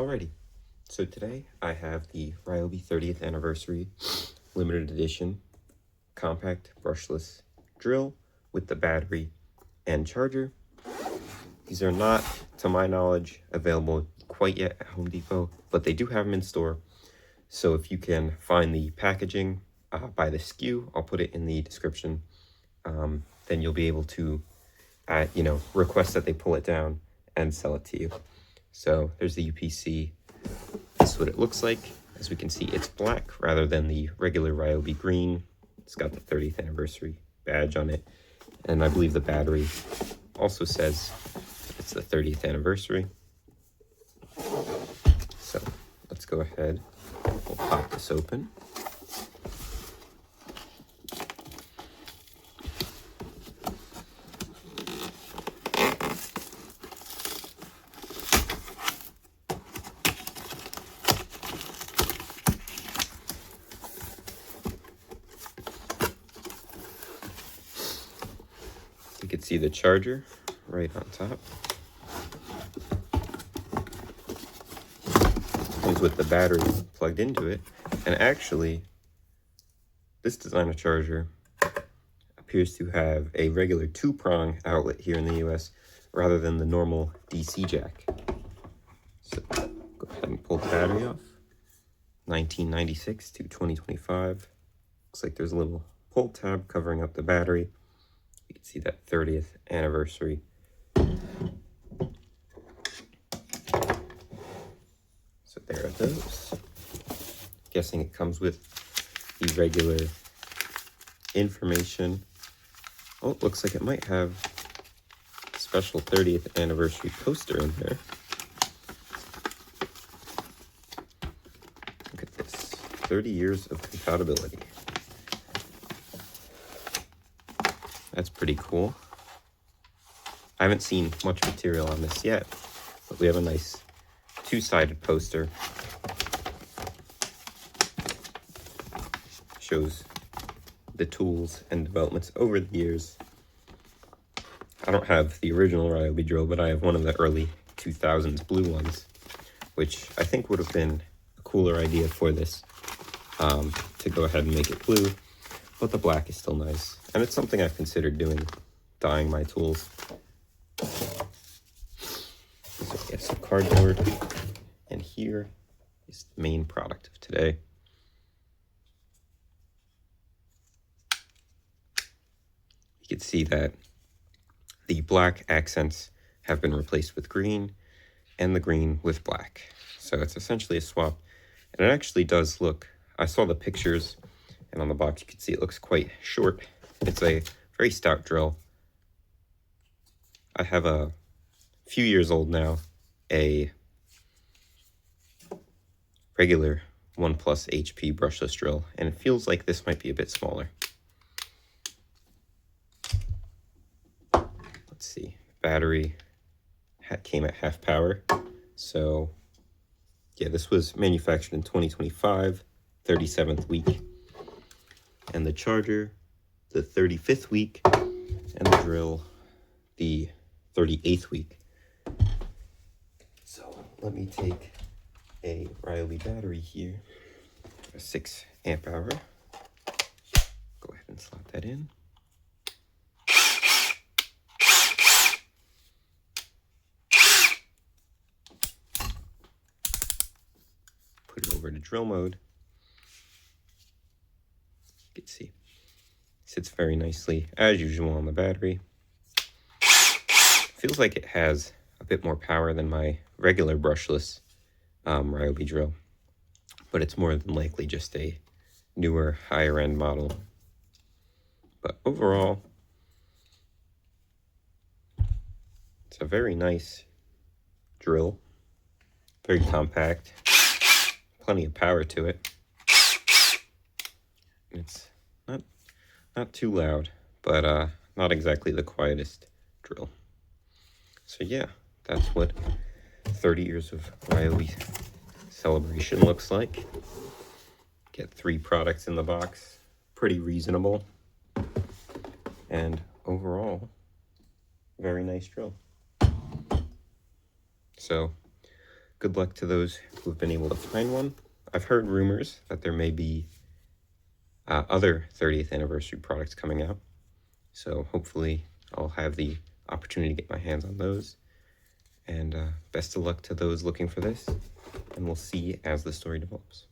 Alrighty, so today I have the Ryobi 30th Anniversary Limited Edition Compact Brushless Drill with the battery and charger. These are not, to my knowledge, available quite yet at Home Depot, but they do have them in store. So if you can find the packaging by the SKU, I'll put it in the description. Then you'll be able to, request that they pull it down and sell it to you. So there's the UPC. This is what it looks like. As we can see, it's black rather than the regular Ryobi green. It's got the 30th anniversary badge on it. And I believe the battery also says it's the 30th anniversary. So let's go ahead. We'll pop this open. You can see the charger right on top. Comes with the battery plugged into it. And actually, this design of charger appears to have a regular 2-prong outlet here in the US rather than the normal DC jack. So go ahead and pull the battery off. 1996 to 2025. Looks like there's a little pull tab covering up the battery. You can see that 30th anniversary. So there are those. Guessing it comes with the regular information. Oh, it looks like it might have a special 30th anniversary poster in there. Look at this, 30 years of compatibility. That's pretty cool. I haven't seen much material on this yet, but we have a nice 2-sided poster. Shows the tools and developments over the years. I don't have the original Ryobi drill, but I have one of the early 2000s blue ones, which I think would have been a cooler idea for this, to go ahead and make it blue, but the black is still nice. And it's something I've considered doing, dyeing my tools. So yeah, some cardboard. And here is the main product of today. You can see that the black accents have been replaced with green and the green with black. So it's essentially a swap. And it actually does look, I saw the pictures and on the box you can see it looks quite short. It's a very stout drill. I have a few years old now, a regular 1+ HP brushless drill, and it feels like this might be a bit smaller. Let's see, battery came at half power. So yeah, this was manufactured in 2025, 37th week. And the charger, the 35th week, and the drill, the 38th week. So let me take a Ryobi battery here, a 6 amp hour. Go ahead and slot that in. Put it over to drill mode. You can see. Sits very nicely, as usual, on the battery. Feels like it has a bit more power than my regular brushless Ryobi drill, but it's more than likely just a newer, higher-end model. But overall, it's a very nice drill, very compact, plenty of power to it. It's not too loud, but not exactly the quietest drill. So yeah, that's what 30 years of Ryobi celebration looks like. Get 3 products in the box, pretty reasonable, and overall, very nice drill. So good luck to those who have been able to find one. I've heard rumors that there may be other 30th anniversary products coming out, so hopefully I'll have the opportunity to get my hands on those. And best of luck to those looking for this, and we'll see as the story develops.